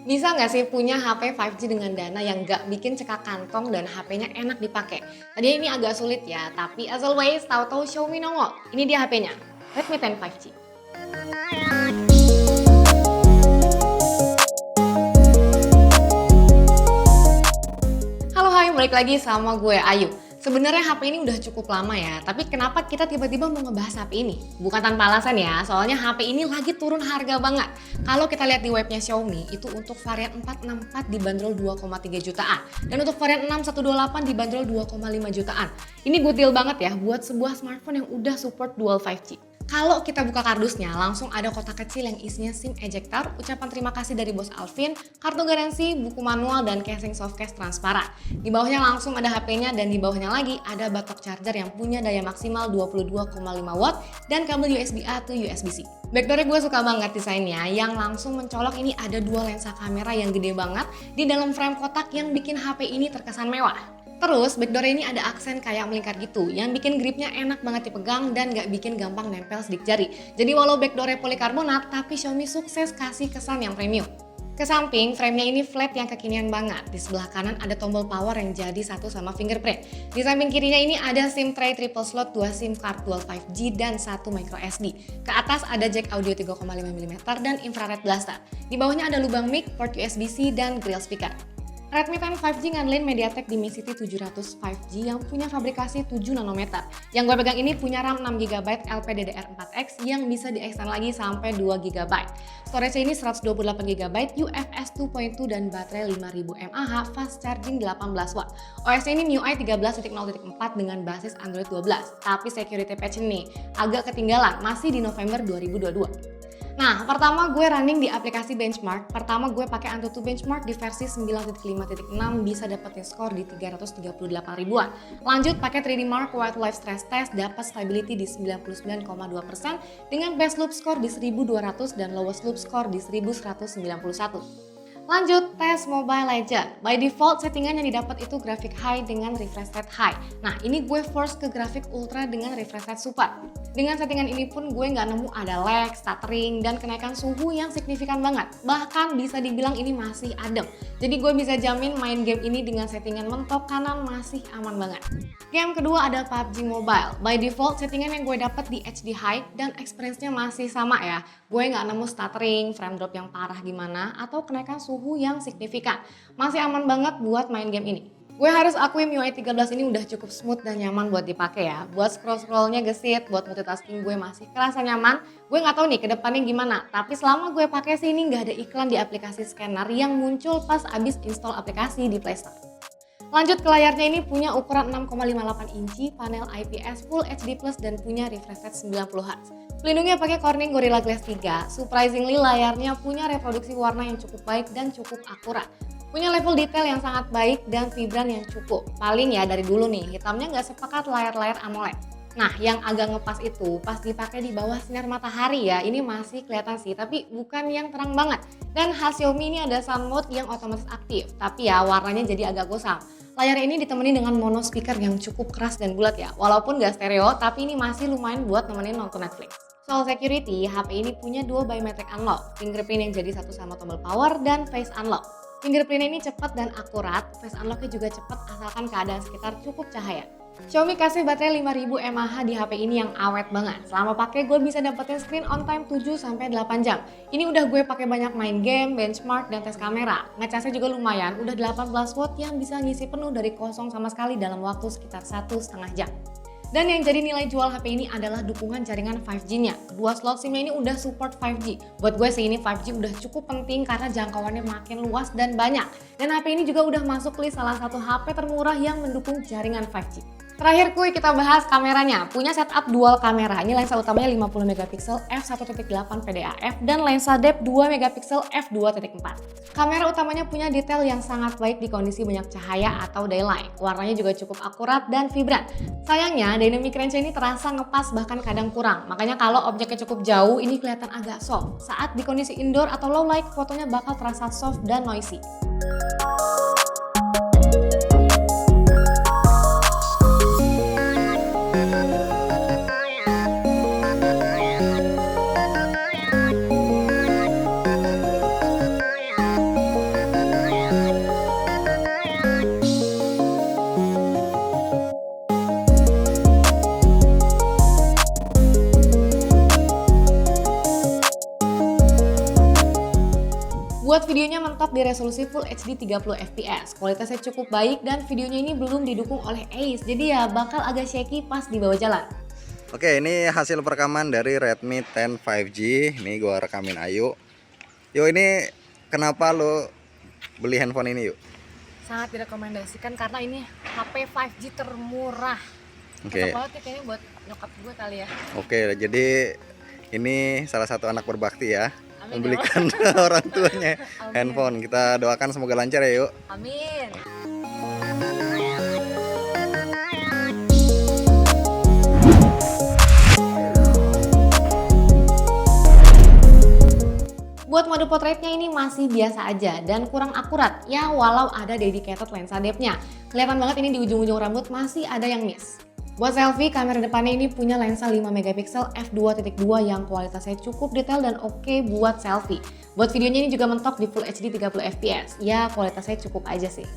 Bisa nggak sih punya HP 5G dengan dana yang nggak bikin cekak kantong dan HP-nya enak dipakai? Tadi ini agak sulit ya, tapi as always, tahu-tahu Xiaomi nongol. Ini dia HP-nya, Redmi 10 5G. Halo hai, balik lagi sama gue Ayu. Sebenarnya HP ini udah cukup lama ya, tapi kenapa kita tiba-tiba mau ngebahas HP ini? Bukan tanpa alasan ya, soalnya HP ini lagi turun harga banget. Kalau kita lihat di webnya Xiaomi, itu untuk varian 464 dibanderol 2,3 jutaan. Dan untuk varian 6128 dibanderol 2,5 jutaan. Ini good deal banget ya buat sebuah smartphone yang udah support dual 5G. Kalau kita buka kardusnya, langsung ada kotak kecil yang isinya SIM ejector, ucapan terima kasih dari bos Alvin, kartu garansi, buku manual, dan casing softcase transparan. Di bawahnya langsung ada HP-nya dan di bawahnya lagi ada batok charger yang punya daya maksimal 22,5 watt dan kabel USB-A to USB-C. Backdoornya gue suka banget desainnya, yang langsung mencolok ini ada dua lensa kamera yang gede banget di dalam frame kotak yang bikin HP ini terkesan mewah. Terus backdoor ini ada aksen kayak melingkar gitu yang bikin gripnya enak banget dipegang dan gak bikin gampang nempel sidik jari. Jadi walau backdoornya polikarbonat tapi Xiaomi sukses kasih kesan yang premium. Ke samping, framenya ini flat yang kekinian banget. Di sebelah kanan ada tombol power yang jadi satu sama fingerprint. Di samping kirinya ini ada SIM tray triple slot, 2 SIM card dual 5G dan 1 micro SD. Ke atas ada jack audio 3,5 mm dan infrared blaster. Di bawahnya ada lubang mic, port USB-C dan grill speaker. Redmi 10 5G ngandelin MediaTek Dimensity 700 5G yang punya fabrikasi 7 nanometer. Yang gue pegang ini punya RAM 6GB LPDDR4X yang bisa di-extend lagi sampai 2GB. Storage ini 128GB UFS 2.2 dan baterai 5000 mAh fast charging 18W. OS ini MIUI 13.0.4 dengan basis Android 12. Tapi security patch ini agak ketinggalan, masih di November 2022. Nah, pertama gue running di aplikasi benchmark. Pertama gue pakai Antutu benchmark di versi 9.5.6 bisa dapetin skor di 338 ribuan. Lanjut pakai 3D Mark White Life Stress Test dapat stability di 99,2% dengan best loop score di 1200 dan lowest loop score di 1191. Lanjut, tes Mobile Legends. By default, settingan yang didapat itu grafik high dengan refresh rate high. Nah, ini gue force ke grafik ultra dengan refresh rate super. Dengan settingan ini pun gue nggak nemu ada lag, stuttering, dan kenaikan suhu yang signifikan banget. Bahkan bisa dibilang ini masih adem. Jadi gue bisa jamin main game ini dengan settingan mentok kanan masih aman banget. Game kedua ada PUBG Mobile. By default, settingan yang gue dapat di HD high dan experience-nya masih sama ya. Gue nggak nemu stuttering, frame drop yang parah gimana, atau kenaikan suhu yang signifikan. Masih aman banget buat main game ini. Gue harus akui MIUI 13 ini udah cukup smooth dan nyaman buat dipakai ya. Buat scroll-scrollnya gesit, buat multitasking gue masih kerasa nyaman. Gue nggak tahu nih ke depannya gimana, tapi selama gue pakai sih ini nggak ada iklan di aplikasi scanner yang muncul pas abis install aplikasi di Play Store. Lanjut ke layarnya, ini punya ukuran 6,58 inci, panel IPS Full HD Plus dan punya refresh rate 90Hz. Pelindungnya pakai Corning Gorilla Glass 3. Surprisingly layarnya punya reproduksi warna yang cukup baik dan cukup akurat. Punya level detail yang sangat baik dan vibran yang cukup. Paling ya dari dulu nih, hitamnya nggak sepekat layar-layar AMOLED. Nah, yang agak ngepas itu pas dipakai di bawah sinar matahari ya, ini masih kelihatan sih, tapi bukan yang terang banget. Dan khas Xiaomi ini ada sun mode yang otomatis aktif, tapi ya warnanya jadi agak gusam. Layar ini ditemani dengan mono speaker yang cukup keras dan bulat ya, walaupun gak stereo, tapi ini masih lumayan buat nemenin nonton Netflix. Soal security, HP ini punya 2 biometric unlock, fingerprint yang jadi satu sama tombol power, dan face unlock. Fingerprint ini cepat dan akurat, face unlocknya juga cepat asalkan keadaan sekitar cukup cahaya. Xiaomi kasih baterai 5000 mAh di HP ini yang awet banget. Selama pakai gue bisa dapetin screen on time 7-8 jam. Ini udah gue pakai banyak main game, benchmark, dan tes kamera. Ngecasnya juga lumayan, udah 18 watt yang bisa ngisi penuh dari kosong sama sekali dalam waktu sekitar 1,5 jam. Dan yang jadi nilai jual HP ini adalah dukungan jaringan 5G-nya. Kedua slot SIM-nya ini udah support 5G. Buat gue sih ini 5G udah cukup penting karena jangkauannya makin luas dan banyak. Dan HP ini juga udah masuk list salah satu HP termurah yang mendukung jaringan 5G. Terakhir kuy kita bahas kameranya. Punya setup dual kamera. Ini lensa utamanya 50MP f1.8 PDAF dan lensa depth 2MP f2.4. Kamera utamanya punya detail yang sangat baik di kondisi banyak cahaya atau daylight. Warnanya juga cukup akurat dan vibran. Sayangnya dynamic range ini terasa ngepas bahkan kadang kurang. Makanya kalau objeknya cukup jauh ini kelihatan agak soft. Saat di kondisi indoor atau low light fotonya bakal terasa soft dan noisy. Buat videonya mentok di resolusi Full HD 30 fps, kualitasnya cukup baik dan videonya ini belum didukung oleh Ace, jadi ya bakal agak shaky pas di bawah jalan. Oke, ini hasil perekaman dari Redmi 10 5G. Ini gua rekamin Ayu. Yuk, ini kenapa lo beli handphone ini, yuk? Sangat direkomendasikan karena ini HP 5G termurah. Oke. Cocok banget nih kayaknya buat nyokap gue kali ya. Oke, jadi ini salah satu anak berbakti ya, Amin ya membelikan orang tuanya Amin. handphone. Kita doakan semoga lancar ya, yuk. Amin. Buat mode potretnya ini masih biasa aja dan kurang akurat ya, walau ada dedicated lensa depth-nya. Kelihatan banget ini di ujung-ujung rambut masih ada yang miss. Buat selfie, kamera depannya ini punya lensa 5 megapiksel f2.2 yang kualitasnya cukup detail dan oke buat selfie. Buat videonya ini juga mentok di Full HD 30 fps. Ya, kualitasnya cukup aja sih.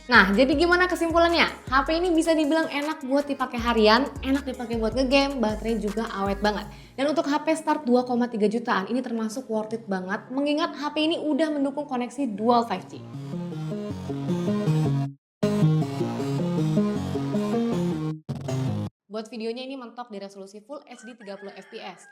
Nah, jadi gimana kesimpulannya? HP ini bisa dibilang enak buat dipakai harian, enak dipakai buat ngegame, baterai juga awet banget. Dan untuk HP start 2,3 jutaan ini termasuk worth it banget, mengingat HP ini udah mendukung koneksi dual 5G. Buat videonya ini mentok di resolusi Full HD 30 fps.